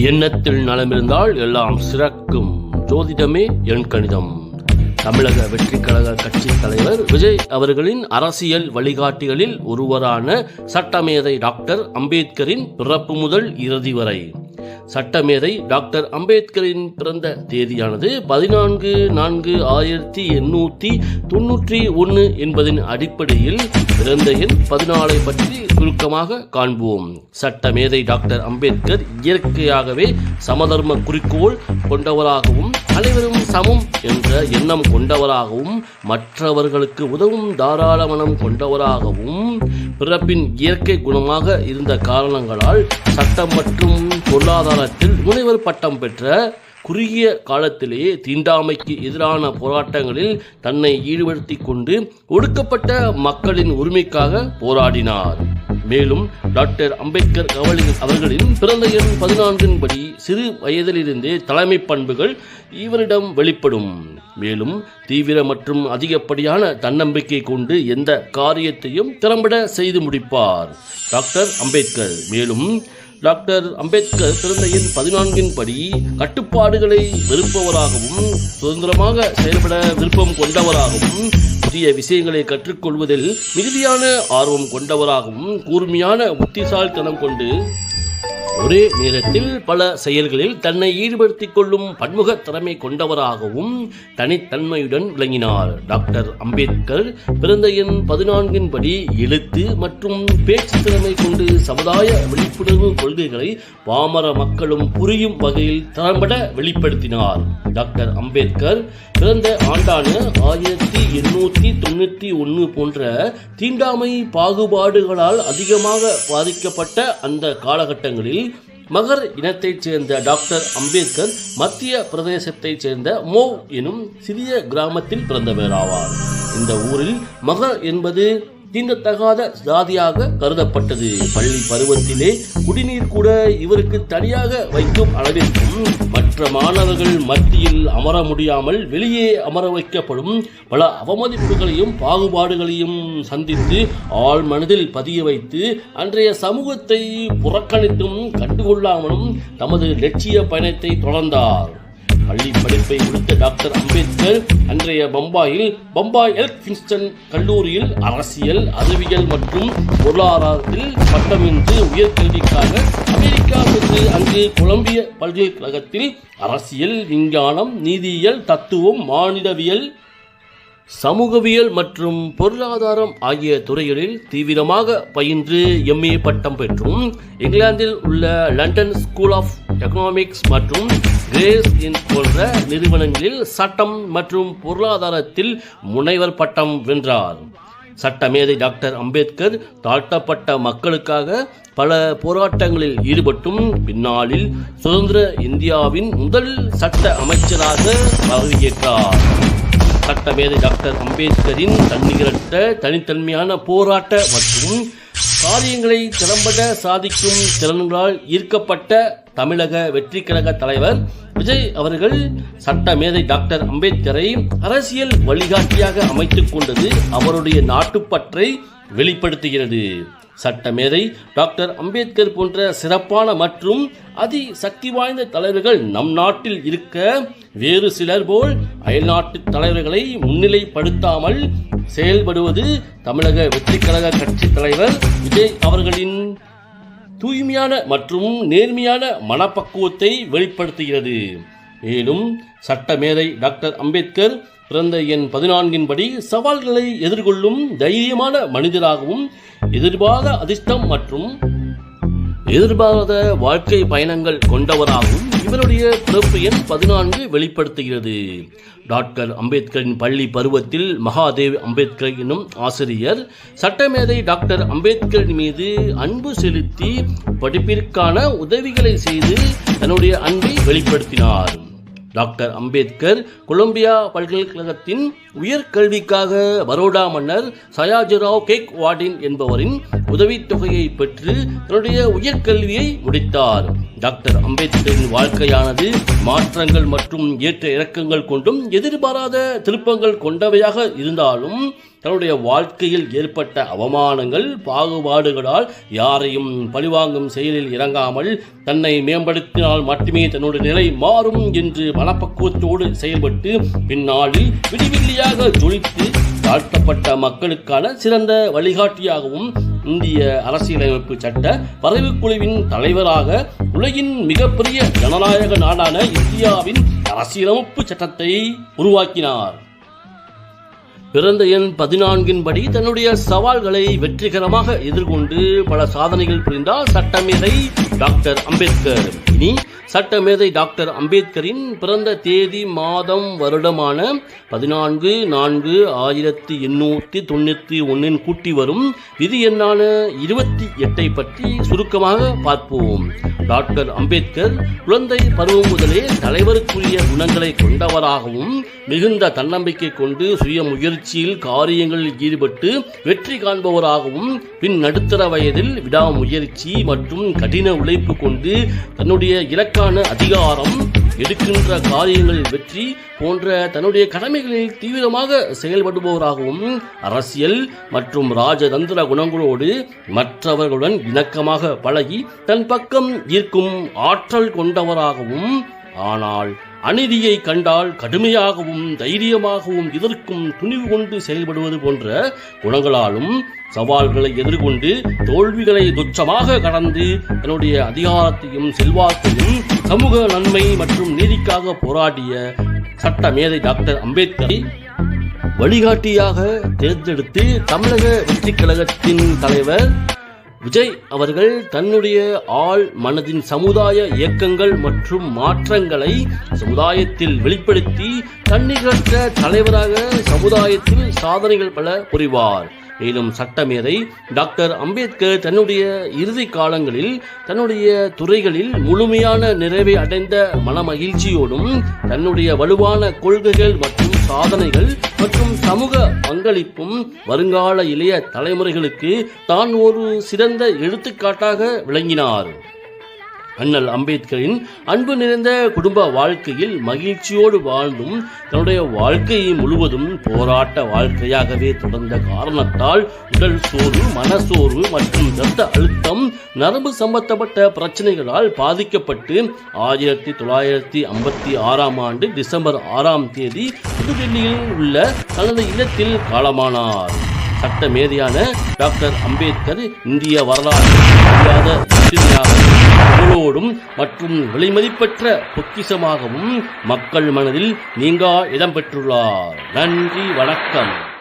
எண்ணத்தில் நலமிருந்தால் எல்லாம் சிறக்கும். ஜோதிடமே என் கணிதம். தமிழக வெற்றி கழக கட்சி தலைவர் விஜய் அவர்களின் அரசியல் வழிகாட்டிகளில் ஒருவரான சட்டமேதை டாக்டர் அம்பேத்கரின் பிறப்பு முதல் இறுதி வரை. சட்டமேதை டாக்டர் அம்பேத்கரின் பிறந்த தேதியானது 14/4/1891 என்பதன் அடிப்படையில் பிறந்த எண் 14 பற்றி சுருக்கமாக காண்போம். சட்டமேதை டாக்டர் அம்பேத்கர் இயற்கையாகவே சமதர்ம குறிக்கோள் கொண்டவராகவும் அனைவரும் சமம் என்ற எண்ணம் கொண்டவராகவும் மற்றவர்களுக்கு உதவும் தாராள மனம் கொண்டவராகவும் பிறப்பின் இயற்கை குணமாக இருந்த காரணங்களால் சட்டம் மற்றும் பொருளாதாரத்தில் முனைவர் பட்டம் பெற்ற குறுகிய காலத்திலேயே தீண்டாமைக்கு எதிரான போராட்டங்களில் தன்னை ஈடுபடுத்திக் கொண்டு ஒடுக்கப்பட்ட மக்களின் உரிமைக்காக போராடினார். மேலும் டாக்டர் அம்பேத்கர் அவர்களின் பிறந்த எண் 14 படி சிறு வயதிலிருந்தே தலைமை பண்புகள் இவரிடம் வெளிப்படும். மேலும் தீவிர மற்றும் அதிகப்படியான தன்னம்பிக்கை கொண்டு எந்த காரியத்தையும் திறம்பட செய்து முடிப்பார் டாக்டர் அம்பேத்கர். மேலும் டாக்டர் அம்பேத்கர் பிறந்த எண் 14 படி கட்டுப்பாடுகளை வெறுப்பவராகவும் சுதந்திரமாக செயல்பட விருப்பம் கொண்டவராகவும் புதிய விஷயங்களை கற்றுக்கொள்வதில் மிகுதியான ஆர்வம் கொண்டவராகவும் கூர்மையான புத்திசாலித்தனம் கொண்டு ஒரே நேரத்தில் பல செயல்களில் தன்னை ஈடுபடுத்திக் கொள்ளும் பன்முக திறமை கொண்டவராகவும் தனித்தன்மையுடன் விளங்கினார். டாக்டர் அம்பேத்கர் பிறந்த எண் 14 படி எழுத்து மற்றும் பேச்சு திறமை கொண்டு சமுதாய விழிப்புணர்வு கொள்கைகளை பாமர மக்களும் புரியும் வகையில் திறம்பட வெளிப்படுத்தினார். டாக்டர் அம்பேத்கர் பிறந்த ஆண்டான 1891 போன்ற தீண்டாமை பாகுபாடுகளால் அதிகமாக பாதிக்கப்பட்ட அந்த காலகட்டங்களில் மகர் இனத்தைச் சேர்ந்த டாக்டர் அம்பேத்கர் மத்திய பிரதேசத்தைச் சேர்ந்த மோவ் எனும் சிறிய கிராமத்தில் பிறந்தவர் ஆவார். இந்த ஊரில் மகர் என்பது தீண்டத்தகாத ஜாதியாக கருதப்பட்டது. பள்ளி பருவத்திலே குடிநீர் கூட இவருக்கு தனியாக வைக்கும் அளவிற்கும் மற்ற மாணவர்கள் மத்தியில் அமர முடியாமல் வெளியே அமர வைக்கப்படும் பல அவமதிப்புகளையும் பாகுபாடுகளையும் சந்தித்து ஆழ் மனதில் பதிய வைத்து அன்றைய சமூகத்தை புறக்கணித்தும் கண்டுகொள்ளாமலும் தமது லட்சிய பயணத்தை தொடர்ந்தார். பள்ளி படிப்பை முடித்த டாக்டர் அம்பேத்கர் அன்றைய பம்பாய் எல்பின்ஸ்டன் கல்லூரியில் அரசியல், அறிவியல் மற்றும் பொருளாதாரத்தில் பட்டமின்றி உயர்கல்விக்காக அமெரிக்கா சென்று அங்கு கொலம்பியா பல்கலைக்கழகத்தில் அரசியல், விஞ்ஞானம், நீதியியல், தத்துவம், மானிடவியல், சமூகவியல் மற்றும் பொருளாதாரம் ஆகிய துறைகளில் தீவிரமாக பயின்று எம்ஏ பட்டம் பெற்றும் இங்கிலாந்தில் உள்ள லண்டன் ஸ்கூல் ஆஃப் எகனாமிக்ஸ் மற்றும் கிரேஸ் இன் போன்ற நிறுவனங்களில் சட்டம் மற்றும் பொருளாதாரத்தில் முனைவர் பட்டம் வென்றார். சட்டமேதை டாக்டர் அம்பேத்கர் தாழ்த்தப்பட்ட மக்களுக்காக பல போராட்டங்களில் ஈடுபட்டும் பின்னாளில் சுதந்திர இந்தியாவின் முதல் சட்ட அமைச்சராக பதவியேற்றார். சட்டமேதை டாக்டர் அம்பேத்கரின் தன்னிகரற்ற தனித்தன்மையான போராட்ட மற்றும் காரியங்களை திறம்பட சாதிக்கும் திறன்களால் ஈர்க்கப்பட்ட தமிழக வெற்றி கழக தலைவர் விஜய் அவர்கள் சட்டமேதை டாக்டர் அம்பேத்கரை அரசியல் வழிகாட்டியாக அமைத்துக் கொண்டது அவருடைய நாட்டுப்பற்றை வெளிப்படுத்துகிறது. சட்டமேதை டாக்டர் அம்பேத்கர் போன்ற சிறப்பான மற்றும் அதி சக்தி வாய்ந்த தலைவர்கள் நம் நாட்டில் இருக்க வேறு சிலர் போல் அயல்நாட்டு தலைவர்களை முன்னிலைப்படுத்தாமல் செயல்படுவது தமிழக வெற்றி கழக கட்சி தலைவர் விஜய் அவர்களின் தூய்மையான மற்றும் நேர்மையான மனப்பக்குவத்தை வெளிப்படுத்துகிறது. மேலும் சட்டமேதை டாக்டர் அம்பேத்கர் பிறந்த எண் 14 படி சவால்களை எதிர்கொள்ளும் தைரியமான மனிதராகவும் எதிர்பாராத அதிர்ஷ்டம் மற்றும் எதிர்பாராத வாழ்க்கை பயணங்கள் கொண்டவராகவும் இவருடைய பிறப்பு எண் 14 வெளிப்படுத்துகிறது. டாக்டர் அம்பேத்கரின் பள்ளி பருவத்தில் மகாதேவ் அம்பேத்கர் எனும் ஆசிரியர் சட்டமேதை டாக்டர் அம்பேத்கர் மீது அன்பு செலுத்தி படிப்பிற்கான உதவிகளை செய்து தன்னுடைய அன்பை வெளிப்படுத்தினார். டாக்டர் அம்பேத்கர் கொலம்பியா பல்கலைக்கழகத்தின் உயர்கல்விக்காக பரோடா மன்னர் சயாஜிராவ் கேக்வாடின் என்பவரின் உதவித்தொகையை பெற்று தன்னுடைய உயர்கல்வியை முடித்தார். டாக்டர் அம்பேத்கரின் வாழ்க்கையானது மாற்றங்கள் மற்றும் ஏற்ற இறக்கங்கள் கொண்டும் எதிர்பாராத திருப்பங்கள் கொண்டவையாக இருந்தாலும் தன்னுடைய வாழ்க்கையில் ஏற்பட்ட அவமானங்கள் பாகுபாடுகளால் யாரையும் பழிவாங்கும் செயலில் இறங்காமல் தன்னை மேம்படுத்தினால் மட்டுமே தன்னுடைய நிலை மாறும் என்று மனப்பக்குவத்தோடு செயல்பட்டு பின்னாளில் விடிவில்லியாக ஜொலித்து தாழ்த்தப்பட்ட மக்களுக்கான சிறந்த வழிகாட்டியாகவும் இந்திய அரசியலமைப்பு சட்ட வரைவுக்குழுவின் தலைவராக உலகின் மிகப்பெரிய ஜனநாயக நாடான இந்தியாவின் அரசியலமைப்பு சட்டத்தை உருவாக்கினார். பிறந்த எண் 14 படி தன்னுடைய சவால்களை வெற்றிகரமாக எதிர்கொண்டு பல சாதனைகள் புரிந்தார் சட்டமேதை டாக்டர் அம்பேத்கர். இனி சட்டமேதை டாக்டர் அம்பேத்கரின் பிறந்த தேதி, மாதம், வருடமான 14/4/1891 கூட்டி வரும் விதி எண்ணான 28 பற்றி சுருக்கமாக பார்ப்போம். டாக்டர் அம்பேத்கர் குழந்தை பருவம் முதலே தலைவருக்குரிய குணங்களை கொண்டவராகவும் மிகுந்த தன்னம்பிக்கை கொண்டு சுய முயற்சியில் காரியங்களில் ஈடுபட்டு வெற்றி காண்பவராகவும் பின் நடுத்தர வயதில் விடாமுயற்சி மற்றும் கடின உழைப்பு கொண்டு தன்னுடைய இலக்கான அதிகாரம், எடுக்கின்ற காரியங்களில் வெற்றி போன்ற தன்னுடைய கடமைகளில் தீவிரமாக செயல்படுபவராகவும் அரசியல் மற்றும் ராஜதந்திர குணங்களோடு மற்றவர்களுடன் இணக்கமாக பழகி தன் பக்கம் ஈர்க்கும் ஆற்றல் கொண்டவராகவும், ஆனால் அநீதியை கண்டால் கடுமையாகவும் தைரியமாகவும் எதிர்க்கும் துணிவு கொண்டு செயல்படுவது போன்ற குணங்களாலும் சவால்களை எதிர்கொண்டு தோல்விகளை துச்சமாக கடந்து தன்னுடைய அதிகாரத்தையும் செல்வாக்கையும் சமூக நன்மை மற்றும் நீதிக்காக போராடிய சட்ட மேதை டாக்டர் அம்பேத்கரை வழிகாட்டியாக தேர்ந்தெடுத்து தமிழக வெற்றிக் கழகத்தின் தலைவர் விஜய் அவர்கள் தன்னுடைய ஆள் மனதின் சமுதாய இயக்கங்கள் மற்றும் மாற்றங்களை சமுதாயத்தில் வெளிப்படுத்தி தன்னிகரற்ற தலைவராக சமுதாயத்தில் சாதனைகள் பல புரிவார். மேலும் சட்டமேதை டாக்டர் அம்பேத்கர் தன்னுடைய இறுதி காலங்களில் தன்னுடைய துறைகளில் முழுமையான நிறைவை அடைந்த மனமகிழ்ச்சியோடும் தன்னுடைய வலுவான கொள்கைகள் மற்றும் சாதனைகள் மற்றும் சமூக பங்களிப்பும் வருங்கால இளைய தலைமுறைகளுக்கு தான் ஒரு சிறந்த எடுத்துக்காட்டாக விளங்கினார். அண்ணல் அம்பேத்கரின் அன்பு நிறைந்த குடும்ப வாழ்க்கையில் மகிழ்ச்சியோடு வாழ்ந்தும் தன்னுடைய வாழ்க்கையை முழுவதும் போராட்ட வாழ்க்கையாகவே தொடர்ந்த காரணத்தால் உடல் சோர்வு, மனசோர்வு மற்றும் இரத்த அழுத்தம், நரம்பு சம்பந்தப்பட்ட பிரச்சனைகளால் பாதிக்கப்பட்டு 1956 டிசம்பர் 6 புதுடெல்லியில் உள்ள தனது இல்லத்தில் காலமானார். சட்ட மேதையான டாக்டர் அம்பேத்கர் இந்திய வரலாறு புகழோடும் மற்றும் விலைமதிப்பற்ற பொக்கிஷமாகவும் மக்கள் மனதில் நீங்கா இடம் பெற்றுள்ளார். நன்றி, வணக்கம்.